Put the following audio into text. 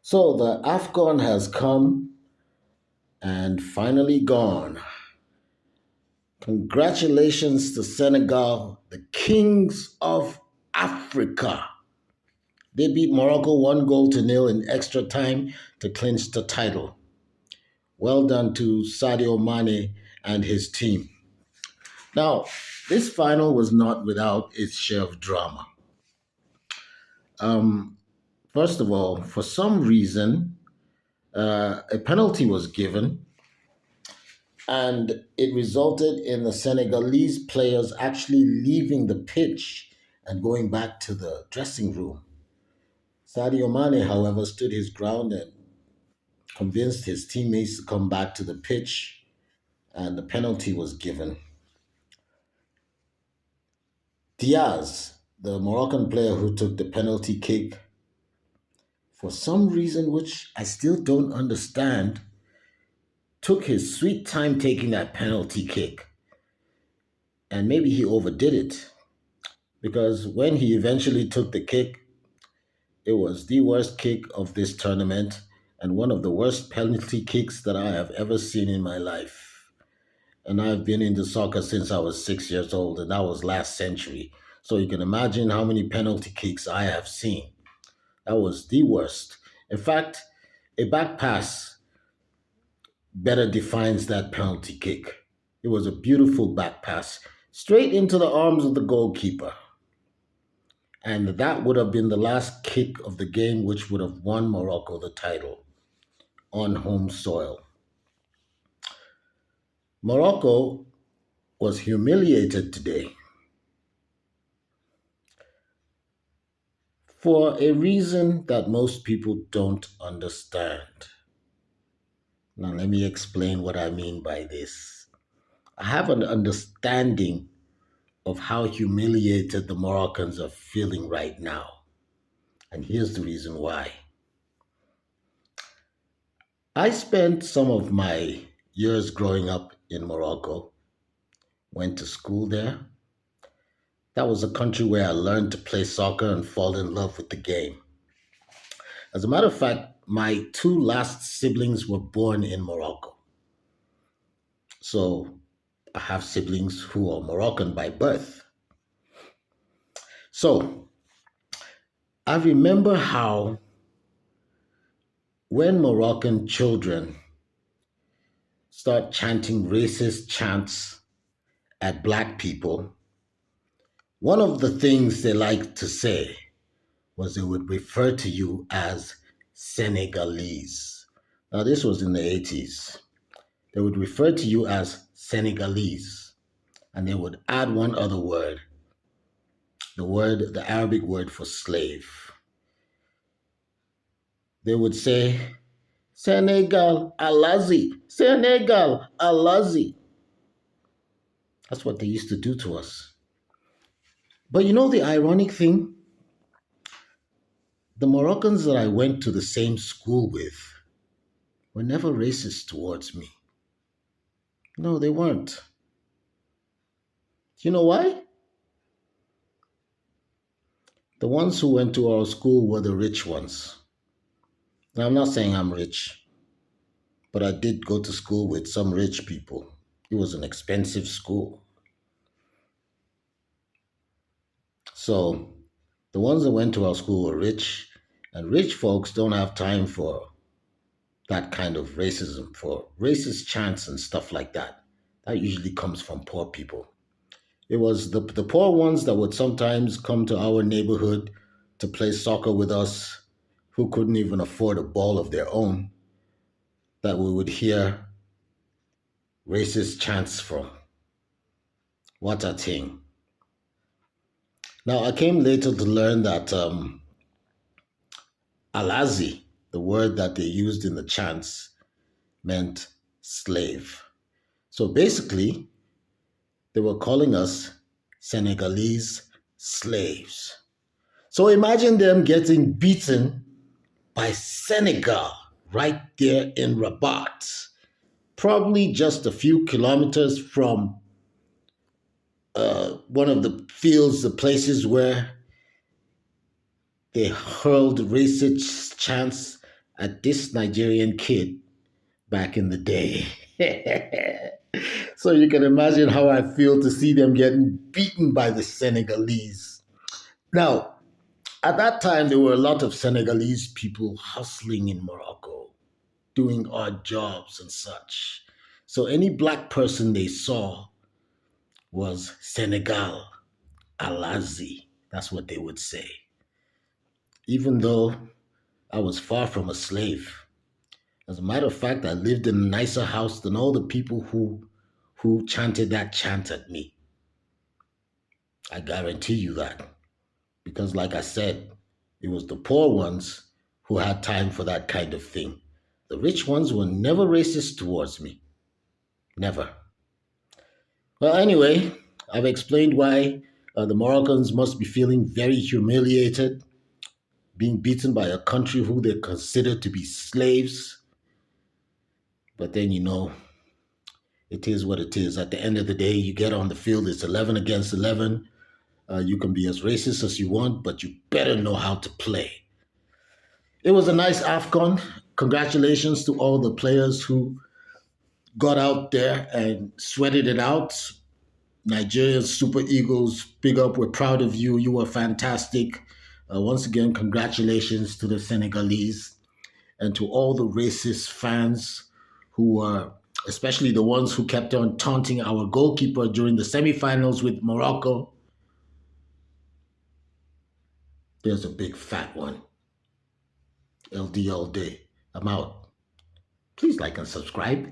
So the AFCON has come and finally gone. Congratulations to Senegal, the kings of Africa. They beat Morocco 1 goal to nil in extra time to clinch the title. Well done to Sadio Mane and his team. Now, this final was not without its share of drama. Um, First of all, for some reason, a penalty was given, and it resulted in the Senegalese players actually leaving the pitch and going back to the dressing room. Sadio Mane, however, stood his ground and convinced his teammates to come back to the pitch, and the penalty was given. Diaz, the Moroccan player who took the penalty kick, for some reason which I still don't understand, took his sweet time taking that penalty kick. And maybe he overdid it because when he eventually took the kick, it was the worst kick of this tournament and one of the worst penalty kicks that I have ever seen in my life. And I've been into soccer since I was 6 years old, and that was last century. So you can imagine how many penalty kicks I have seen. That was the worst. In fact, a back pass better defines that penalty kick. It was a beautiful back pass straight into the arms of the goalkeeper. And that would have been the last kick of the game, which would have won Morocco the title on home soil. Morocco was humiliated today for a reason that most people don't understand. Now, let me explain what I mean by this. I have an understanding of how humiliated the Moroccans are feeling right now. And here's the reason why. I spent some of my years growing up in Morocco, went to school there. That was a country where I learned to play soccer and fall in love with the game. As a matter of fact, my two last siblings were born in Morocco. So I have siblings who are Moroccan by birth. So I remember how when Moroccan children start chanting racist chants at black people, one of the things they like to say was they would refer to you as Senegalese. Now, this was in the 80s. They would refer to you as Senegalese, and they would add one other word, the Arabic word for slave. They would say, Senegal Alazi, Senegal Alazi. That's what they used to do to us. But you know the ironic thing? The Moroccans that I went to the same school with were never racist towards me. No, they weren't. You know why? The ones who went to our school were the rich ones. Now, I'm not saying I'm rich, but I did go to school with some rich people. It was an expensive school. So, the ones that went to our school were rich, and rich folks don't have time for that kind of racism, for racist chants and stuff like that. That usually comes from poor people. It was the poor ones that would sometimes come to our neighborhood to play soccer with us who couldn't even afford a ball of their own that we would hear racist chants from. What a thing. Now, I came later to learn that Alazi, the word that they used in the chants, meant slave. So basically, they were calling us Senegalese slaves. So imagine them getting beaten by Senegal right there in Rabat, probably just a few kilometers from one of the fields, the places where they hurled racist chants at this Nigerian kid back in the day. So you can imagine how I feel to see them getting beaten by the Senegalese. Now, at that time, there were a lot of Senegalese people hustling in Morocco, doing odd jobs and such. So any black person they saw was Senegal, Alazi. That's what they would say. Even though I was far from a slave. As a matter of fact, I lived in a nicer house than all the people who chanted that chant at me. I guarantee you that. Because, like I said, it was the poor ones who had time for that kind of thing. The rich ones were never racist towards me. Never. Well, anyway, I've explained why the Moroccans must be feeling very humiliated, being beaten by a country who they consider to be slaves. But then, it is what it is. At the end of the day, you get on the field, it's 11 against 11. You can be as racist as you want, but you better know how to play. It was a nice AFCON. Congratulations to all the players who got out there and sweated it out. Nigeria's Super Eagles, big up. We're proud of you. You were fantastic. Once again, congratulations to the Senegalese and to all the racist fans who were, especially the ones who kept on taunting our goalkeeper during the semifinals with Morocco. There's a big fat one. LD all day. I'm out. Please like and subscribe.